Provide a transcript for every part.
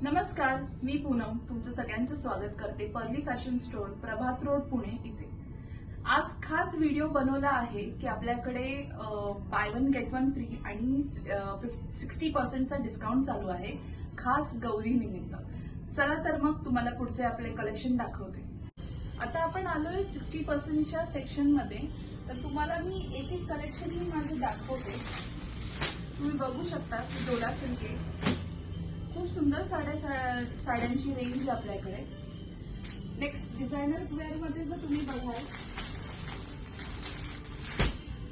नमस्कार, मी पूनम तुमचं सगळ्यांचं स्वागत करते पर्ली फॅशन स्टोर, प्रभात रोड, पुणे इथे। आज खास व्हिडिओ बनवला आहे की आपल्याकडे bye one get one free आणि 60% डिस्काउंट चालू आहे खास गौरी निमित्त। चला तर मग तुम्हाला पुढचे आपले कलेक्शन दाखवते। आता आपण आलोय 60%च्या सेक्शन मध्ये, तर तुम्हाला मी एक एक कलेक्शन ही माझे दाखवते। तुम्ही बघू शकता की डोला सिल्क आहे, खूप सुंदर साड्यांची रेंज आपल्याकडे। नेक्स्ट डिझायनर वेअर मध्ये जर तुम्ही बघाल,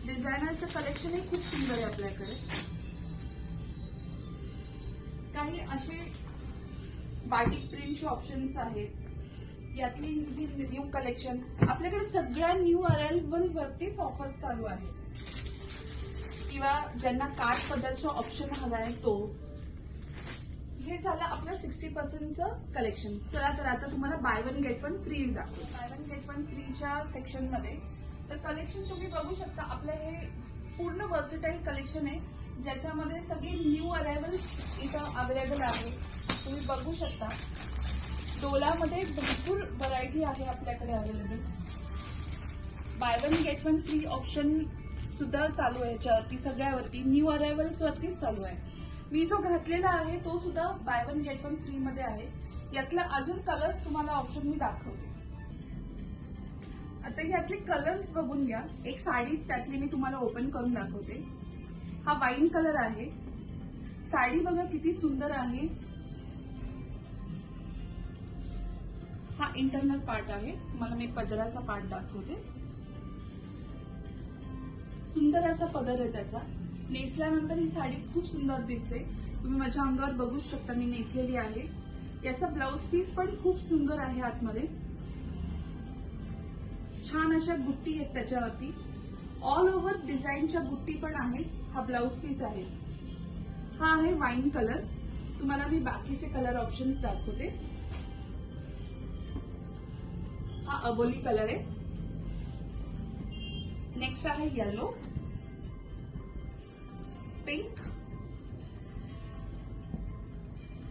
डिझायनरचं कलेक्शन हे खूप सुंदर आहे आपल्याकडे। काही असे बाटिक प्रिंटचे ऑप्शन्स आहेत। यातली न्यू कलेक्शन आपल्याकडे सगळ्या न्यू अरायवल वरतीच ऑफर्स चालू आहेत, किंवा ज्यांना कार्ड पदरचा ऑप्शन हवाय तो। हे झालं आपलं 60%चं कलेक्शन। चला तर आता तुम्हाला buy one get one free दाखवतो। बाय वन गेट वन फ्रीच्या सेक्शन मध्ये तर कलेक्शन तुम्ही बघू शकता। आपलं हे पूर्ण वर्सेटाईल कलेक्शन आहे, ज्याच्यामध्ये सगळे न्यू अरायवल इथं अवेलेबल आहे। तुम्ही बघू शकता डोलामध्ये भरपूर व्हरायटी आहे आपल्याकडे available. Bye one get one free option सुद्धा चालू आहे याच्यावरती, सगळ्यावरती न्यू अरायवल्स वरतीच चालू आहे। मी जो घातलेला आहे तो सुद्धा bye one get one free मध्ये आहे। यातला अजून कलर्स तुम्हाला ऑप्शन मी दाखवते। आता यातले कलर्स बघून घ्या। एक साडी त्यातली मी तुम्हाला ओपन करून दाखवते। हा वाईन कलर आहे। साडी बघा किती सुंदर आहे। हा इंटरनल पार्ट आहे, तुम्हाला मी पदराचा पार्ट दाखवते। सुंदर असा पदर आहे त्याचा। नेसल्यानंतर ही साडी खूप सुंदर दिसते। तुम्ही माझ्या अंगावर बघू शकता, मी नेसलेली आहे। याचा ब्लाउज पीस पण खूप सुंदर आहे। आतमध्ये छान अशा बुट्टी आहेत त्याच्यावरती, ऑल ओव्हर डिझाईनच्या बुट्टी पण आहेत। हा ब्लाउज पीस आहे। हा आहे वाईन कलर। तुम्हाला मी बाकीचे कलर ऑप्शन्स दाखवते। हा अबोली कलर आहे। नेक्स्ट आहे येलो, पिंक,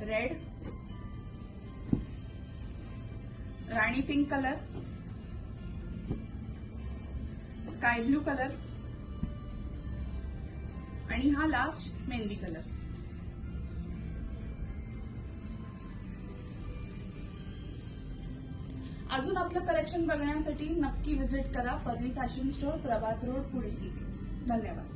रेड, राणी pink colour, sky blue colour आणि हा लास्ट मेहंदी कलर। अजून आपलं कलेक्शन बघण्यासाठी नक्की व्हिजिट करा पर्ली फॅशन स्टोर, प्रभात रोड, पुणे इथे। धन्यवाद।